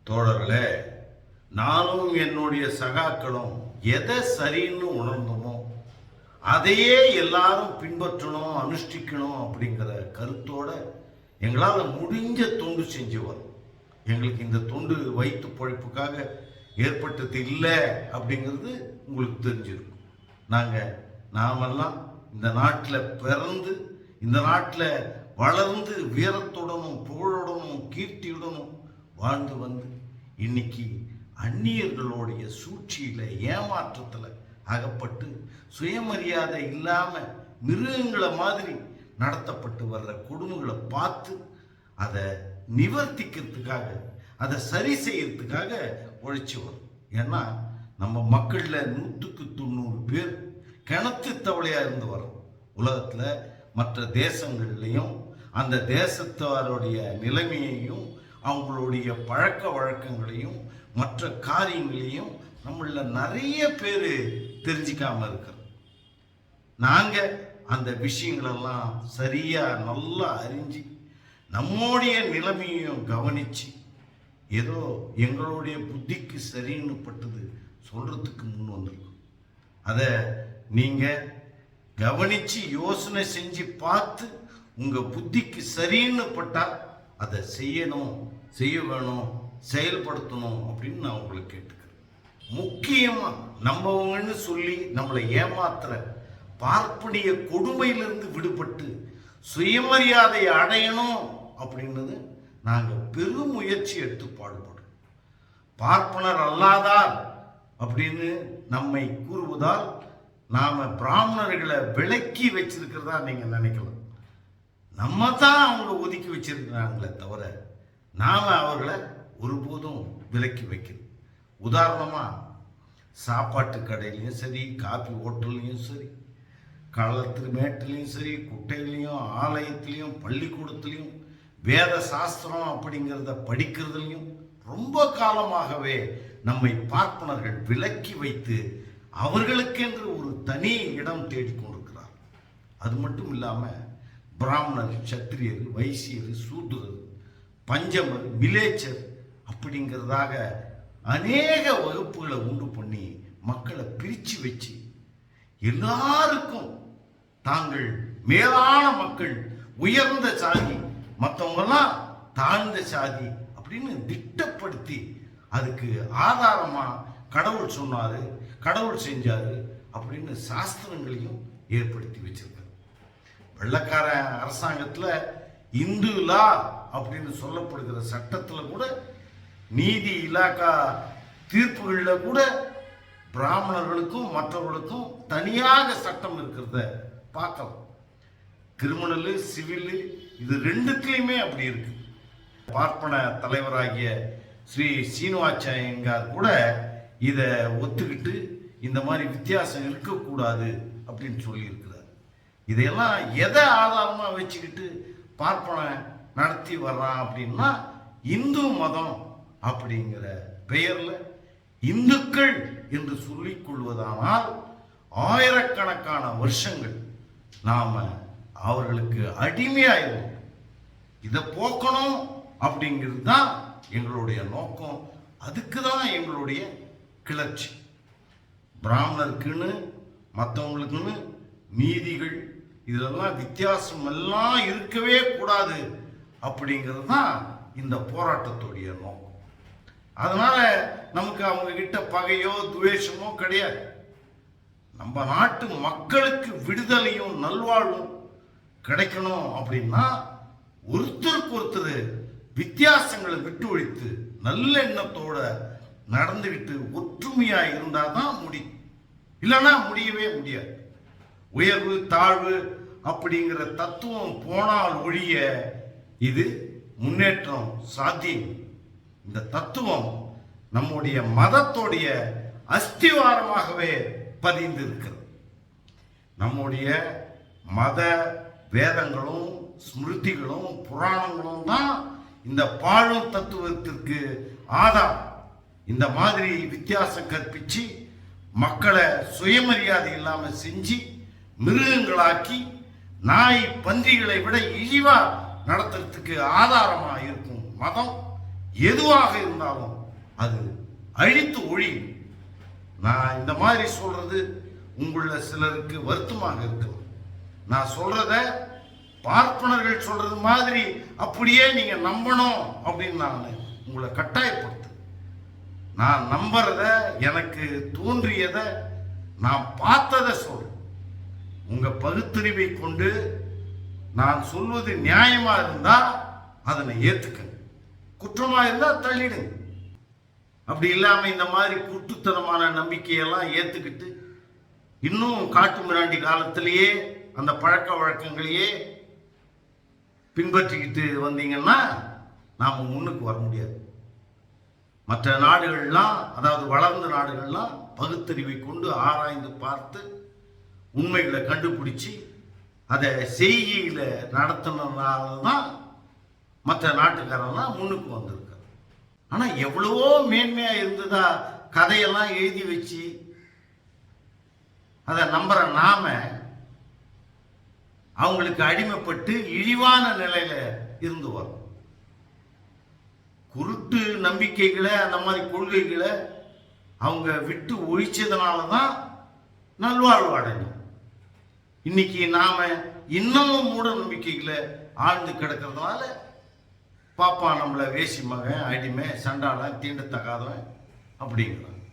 தோழர்களே, நானும் என்னுடைய சகாக்களும் எதை சரின்னு உணர்ந்தோமோ அதையே எல்லாரும் பின்பற்றணும், அனுஷ்டிக்கணும் அப்படிங்கிற கருத்தோட எங்களால் முடிஞ்ச தொண்டு செஞ்சு வரும். எங்களுக்கு இந்த தொண்டு வயிற்று பொழைப்புக்காக ஏற்பட்டது இல்லை அப்படிங்கிறது உங்களுக்கு தெரிஞ்சிருக்கும். நாமெல்லாம் இந்த நாட்டில் பிறந்து இந்த நாட்டில் வளர்ந்து வீரத்துடனும் புகழுடனும் கீர்த்தியுடனும் வாழ்ந்து வந்து இன்னைக்கு அந்நியர்களுடைய சூழ்ச்சியில் ஏமாற்றத்தில் அகப்பட்டு சுயமரியாதை இல்லாமல் மிருகங்களை மாதிரி நடத்தப்பட்டு வர்ற கொடுமைகளை பார்த்து அதை நிவர்த்திக்கிறதுக்காக, அதை சரி செய்யறதுக்காக உழைச்சி வரும். ஏன்னா நம்ம மக்களில் 100% பேர் கிணத்து தவளையாக இருந்து வரோம். உலகத்தில் மற்ற தேசங்கள்லையும் அந்த தேசத்தாருடைய நிலைமையையும் அவங்களுடைய பழக்க வழக்கங்களையும் மற்ற காரியங்களையும் நம்மள நிறைய பேர் தெரிஞ்சிக்காம இருக்கிறோம். நாங்கள் அந்த விஷயங்களெல்லாம் சரியாக நல்லா அறிஞ்சு நம்முடைய நிலைமையையும் கவனித்து ஏதோ எங்களுடைய புத்திக்கு சரின்னு பட்டது சொல்கிறதுக்கு முன் வந்திருக்கும். அதை நீங்கள் கவனித்து யோசனை செஞ்சு பார்த்து உங்கள் புத்திக்கு சரின்னு பட்டால் அதை செய்ய வேணும், செயல்படுத்தணும் அப்படின்னு நான் உங்களை கேட்டுக்கிறேன். முக்கியமாக நம்பவங்கன்னு சொல்லி நம்மளை ஏமாத்துற பார்ப்பனிய கொடுமையிலிருந்து விடுபட்டு சுயமரியாதையை அடையணும் அப்படின்றது நாங்கள் பெரும் முயற்சி எடுத்து பாடுபடுறோம். பார்ப்பனர் அல்லாதார் அப்படின்னு நம்மை கூறுவதால் நாம் பிராமணர்களை விலக்கி வச்சிருக்கிறதா நீங்கள் நினைக்கலாம். நம்ம தான் அவங்க ஒதுக்கி வச்சிருக்கிறாங்களே தவிர நாம் அவர்களை ஒருபோதும் விலக்கி வைக்கணும். உதாரணமாக சாப்பாட்டு கடையிலையும் சரி, காபி ஹோட்டல்லையும் சரி, களத்து மேட்டுலையும் சரி, குட்டையிலையும் ஆலயத்திலையும் பள்ளிக்கூடத்துலையும் வேத சாஸ்திரம் அப்படிங்கிறத படிக்கிறதுலையும் ரொம்ப காலமாகவே நம்மை பார்ப்பனர்கள் விலக்கி வைத்து அவர்களுக்கென்று ஒரு தனி இடம் தேடிக்கொண்டிருக்கிறார். அது மட்டும் இல்லாமல் பிராமணர், சத்திரியர், வைசியர், சூத்திரர், பஞ்சமர், மிலேச்சர் அப்படிங்கிறதாக அநேக வகுப்புகளை உண்டு பண்ணி மக்களை பிரித்து வச்சு எல்லாருக்கும் தாங்கள் மேலான மக்கள், உயர்ந்த சாதி, மற்றவங்கெல்லாம் தாழ்ந்த சாதி அப்படின்னு திட்டப்படுத்தி அதுக்கு ஆதாரமாக கடவுள் சொன்னார், கடவுள் செஞ்சார் அப்படின்னு சாஸ்திரங்களையும் ஏற்படுத்தி வச்சிருக்காரு. வெள்ளக்கார அரசாங்கத்தில் இந்து லா அப்படின்னு சொல்லப்படுகிற சட்டத்தில் கூட, நீதி இலாக்கா தீர்ப்புகளில் கூட பிராமணர்களுக்கும் மற்றவர்களுக்கும் தனியாக சட்டம் இருக்கிறத பார்க்கலாம். கிரிமினலு, சிவிலு இது ரெண்டுத்துலையுமே அப்படி இருக்கு. பார்ப்பன தலைவராகிய ஸ்ரீ சீனிவாச்சாரியங்கார் கூட இதை ஒத்துக்கிட்டு இந்த மாதிரி வித்தியாசம் இருக்கக்கூடாது அப்படின்னு சொல்லியிருக்கிறார். இதையெல்லாம் எதை ஆதாரமாக வச்சுக்கிட்டு பார்ப்பன நடத்தி வர்றான் அப்படின்னா, இந்து மதம் அப்படிங்கிற பெயரில் இந்துக்கள் என்று சொல்லிக் கொள்வதானால் ஆயிரக்கணக்கான வருஷங்கள் நாம் அவர்களுக்கு அடிமையாயிருவோம். இதை போக்கணும் அப்படிங்கிறது தான் எங்களுடைய நோக்கம். அதுக்கு தான் எங்களுடைய கிளர்ச்சி. பிராமணருக்குன்னு மற்றவங்களுக்குன்னு நீதிகள் இதெல்லாம் வித்தியாசம் எல்லாம் இருக்கவே கூடாது அப்படிங்கிறது தான் இந்த போராட்டத்துடைய நோக்கம். அதனால நமக்கு அவங்க கிட்ட பகையோ துவேஷமோ கிடையாது. நம்ம நாட்டு மக்களுக்கு விடுதலையும் நல்வாழ்வும் கிடைக்கணும் அப்படின்னா ஒருத்தருக்கு ஒருத்தர் வித்தியாசங்களை விட்டு ஒழித்து நல்ல எண்ணத்தோட நடந்துகிட்டு ஒற்றுமையா இருந்தால் தான் முடியும். இல்லைன்னா முடியவே முடியாது. உயர்வு தாழ்வு அப்படிங்கிற தத்துவம் போனால் ஒழிய இது முன்னேற்றம் சாத்தியம். இந்த தத்துவம் நம்முடைய மதத்தோடைய அஸ்திவாரமாகவே பதிந்து இருக்கிறது. நம்முடைய மத வேதங்களும் ஸ்மிருதிகளும் புராணங்களும் தான் இந்த பாழும் தத்துவத்திற்கு ஆதாரம். இந்த மாதிரி வித்தியாசம் கற்பிச்சு மக்களை சுயமரியாதை இல்லாமல் செஞ்சு மிருகங்களாக்கி நாய் பன்றிகளை விட இழிவா நடத்துறதுக்கு ஆதாரமாக இருக்கும் மதம் எதுவாக இருந்தாலும் அது அழித்து ஒழியும். நான் இந்த மாதிரி சொல்றது உங்கள சிலருக்கு வருத்தமாக இருக்கும். நான் சொல்றத பார்ப்பனர்கள் சொல்றது மாதிரி அப்படியே நீங்க நம்பணும் அப்படின்னு நான் உங்களை கட்டாயப்படுத்து. நான் நம்புறத, எனக்கு தோன்றியத, நான் பார்த்ததை சொல்றேன். உங்க பகுத்தறிவை கொண்டு நான் சொல்வது நியாயமா இருந்தா அதனை ஏத்துக்க, குற்றமா இருந்தா தள்ளிடுங்க. அப்படி இல்லாம இந்த மாதிரி குட்டுத்தனமான நம்பிக்கையெல்லாம் ஏத்துக்கிட்டு இன்னும் காட்டு மிராண்டி காலத்திலேயே அந்த பழக்க வழக்கங்களையே பின்பற்றிக்கிட்டு வந்தீங்கன்னா நாம முன்னுக்கு வர முடியாது. மற்ற நாடுகள்லாம், அதாவது வளர்ந்த நாடுகள்லாம் பகுத்தறிவை கொண்டு ஆராய்ந்து பார்த்து உண்மைகளை கண்டுபிடிச்சி அதை செய்கையில நடத்தினால தான் மற்ற நாட்டுக்காரெல்லாம் முன்னுக்கு வந்திருக்காரு. ஆனா எவ்வளவோ மேன்மையா இருந்ததா கதையெல்லாம் எழுதி வச்சு அதை நம்புற நாம அவங்களுக்கு அடிமைப்பட்டு இழிவான நிலையில இருந்து வரும். குருட்டு நம்பிக்கைகளை, அந்த மாதிரி கொள்கைகளை அவங்க விட்டு ஒழிச்சதுனாலதான் நல்வாழ்வு அடையும். இன்னைக்கு நாம இன்னமும் மூட நம்பிக்கைகளை ஆழ்ந்து கிடக்கிறதுனால பாப்பா நம்மளை வேசி மகன், அடிமை, சண்டாளன், தீண்டத்தகாதவன் அப்படிங்கிறான்.